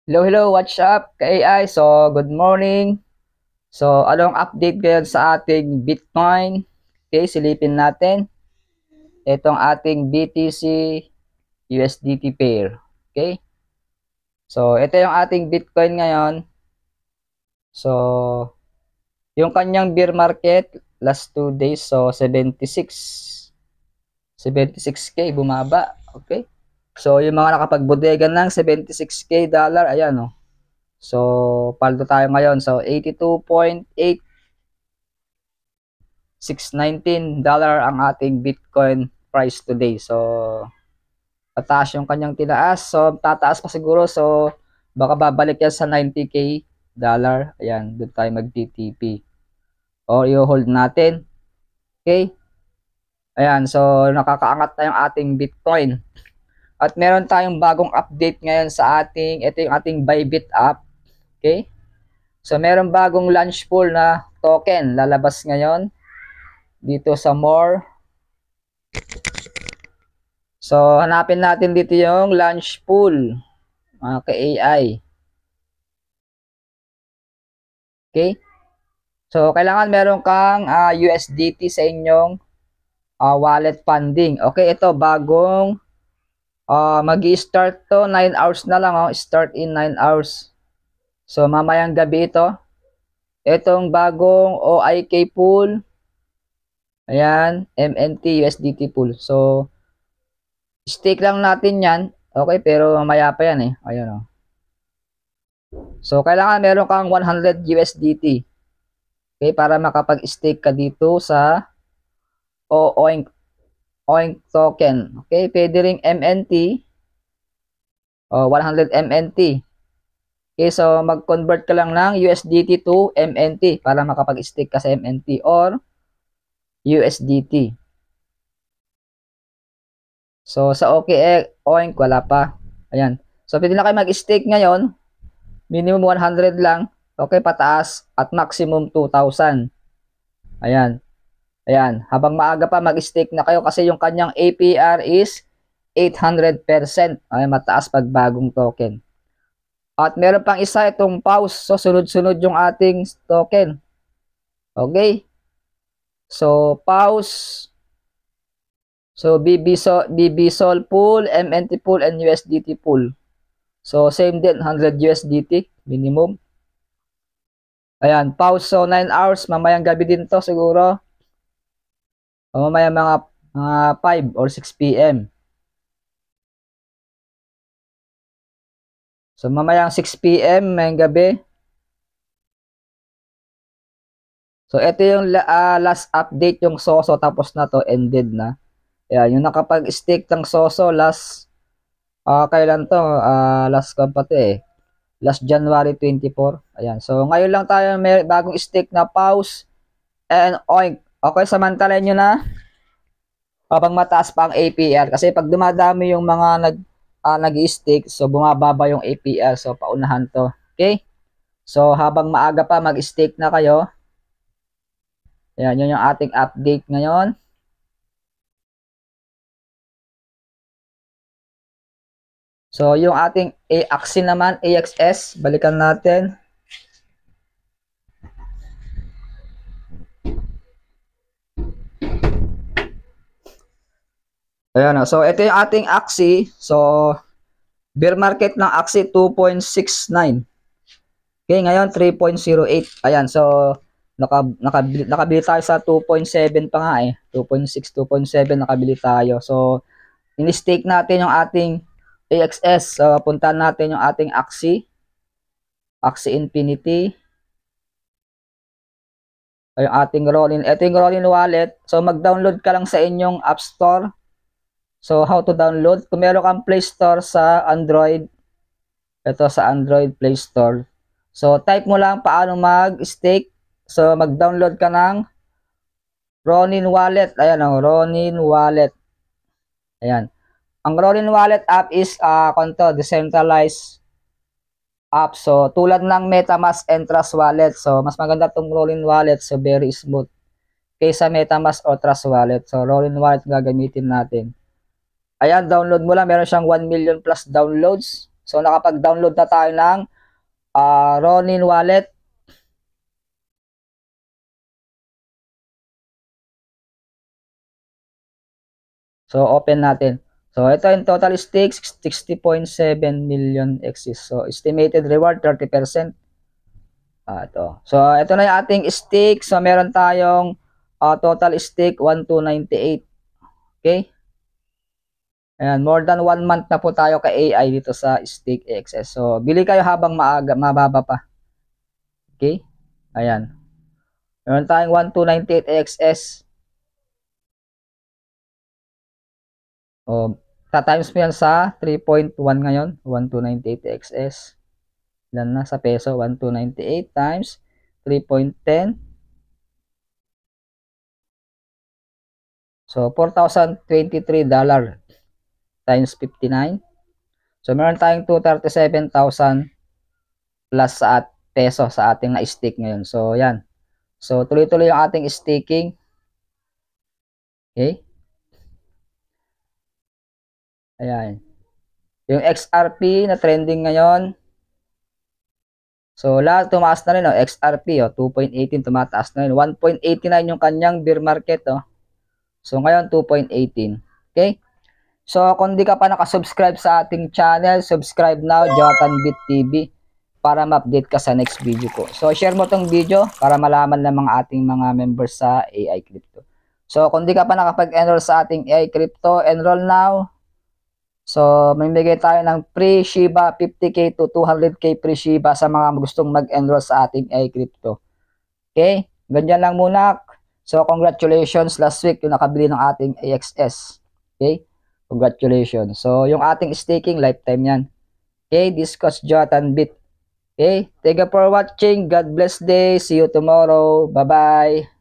Hello, hello, what's up ka-AI? So, good morning. So, anong update ngayon sa ating Bitcoin? Okay, silipin natin. Itong ating BTC USDT pair. Okay? So, ito yung ating Bitcoin ngayon. So, yung kanyang bear market last 2 days, so 76K bumaba. Okay? So, yung mga nakapagbodega ng 76K dollar, ayan oh. So, paldo tayo ngayon. So, 82.8619 dollar ang ating Bitcoin price today. So, pataas yung kanyang tinaas. So, tataas pa siguro. So, baka babalik yan sa 90K dollar. Ayan, doon tayo mag-TTP. O, i-hold natin. Okay? Ayan, so, nakakaangat na yung ating Bitcoin. At meron tayong bagong update ngayon sa ito yung ating Bybit app. Okay? So, meron bagong launch pool na token lalabas ngayon dito sa more. So, hanapin natin dito yung launch pool, mga ka-AI. Okay? So, kailangan meron kang USDT sa inyong wallet funding. Okay, ito bagong mag-i-start to 9 hours na lang. Start in 9 hours. So, mamayang gabi ito. Itong bagong OIK pool. Ayan, MNT USDT pool. So, stake lang natin yan. Okay, pero mamaya pa yan eh. Ayun o. So, kailangan meron kang 100 USDT. Okay, para makapag-stake ka dito sa OINC, OINC token. Okay, pwede ring MNT. 100 MNT. Okay, so mag-convert ka lang ng USDT to MNT para makapag-stake ka sa MNT or USDT. So, sa OINC, wala pa. Ayan. So, pwede na kayo mag-stake ngayon. Minimum 100 lang. Okay, pataas at maximum 2,000. Ayan. Ayan. Habang maaga pa mag-stake na kayo kasi yung kanyang APR is 800%. Ay, mataas pag bagong token. At meron pang isa itong pause. So, sunod-sunod yung ating token. Okay. So, pause. So, BB Sol pool, MNT pool, and USDT pool. So, same din. 100 USDT minimum. Ayan, pause. So, 9 hours. Mamayang gabi din to siguro. O mamaya mga 5 or 6 p.m. So, mamayang 6 p.m. ngayong gabi. So, ito yung last update yung Soso. Tapos na to, ended na. Ayan, yung nakapag-stake ng Soso last, kailan to? Last kampate eh. Last January 24. Ayan. So, ngayon lang tayo may bagong stake na pause and oink. Okay, samantalahin nyo na habang mataas pa ang APR. Kasi pag dumadami yung mga nag-stake, so bumababa yung APR. So, paunahan to. Okay? So, habang maaga pa, mag-stake na kayo. Ayan, yun yung ating update ngayon. So, yung ating AXI naman, AXS, balikan natin. Ayan, so ito yung ating AXI. So, bear market ng AXI 2.69. Okay, ngayon 3.08. Ayan, so nakabili tayo sa 2.7 pa nga eh. 2.6, 2.7 nakabili tayo. So, in-stake natin yung ating AXS. So, puntahan natin yung ating AXI. AXI Infinity. Ay, yung ating Rollin. Ito yung Rollin wallet. So, mag-download ka lang sa inyong App Store. So, how to download? Kung meron kang Play Store sa Android, ito sa Android Play Store. So, type mo lang paano mag-stake. So, mag-download ka ng Ronin Wallet. Ayan o, Ronin Wallet. Ayan. Ang Ronin Wallet app is decentralized app. So, tulad ng MetaMask and Trust Wallet. So, mas maganda itong Ronin Wallet. So, very smooth kaysa MetaMask o Trust Wallet. So, Ronin Wallet gagamitin natin. Ayan, download mo lang. Meron siyang 1 million plus downloads. So nakapag-download na tayo ng Ronin wallet. So open natin. So ito yung total stake 60.7 million exist. So estimated reward 30%. Ito. So ito na yung ating stake. So meron tayong total stake 1298. Okay? Ayan, more than 1 month na po tayo kay AI dito sa stake XS. So bili kayo habang maaga, mababa pa. Okay? Ayan. Meron tayong 1298 XS. O, ta-times mo yan sa 3.1 ngayon. 1298 XS. Ilan na sa peso? 1298 times 3.10. So, $4,023 times 59. So, meron tayong 237,000 plus sa peso sa ating na-stake ngayon. So, yan. So, tuloy-tuloy yung ating staking. Okay? Ayan. Yung XRP na trending ngayon. So, lahat tumaas na rin. Oh. XRP, 2.18 tumataas na rin. 1.89 yung kanyang bear market. So, ngayon, 2.18. Okay? So, kung di ka pa nakasubscribe sa ating channel, subscribe now, JotanBit TV, para ma-update ka sa next video ko. So, share mo tong video para malaman ng mga ating mga members sa AI Crypto. So, kung di ka pa nakapag-enroll sa ating AI Crypto, enroll now. So, may bigay tayo ng free Shiba 50k to 200k free Shiba sa mga gustong mag-enroll sa ating AI Crypto. Okay? Ganyan lang muna. So, congratulations. Last week, yung nakabili ng ating AXS. Okay? Congratulations. So, yung ating staking, lifetime yan. Okay? This was JotanBit. Okay? Thank you for watching. God bless day. See you tomorrow. Bye-bye.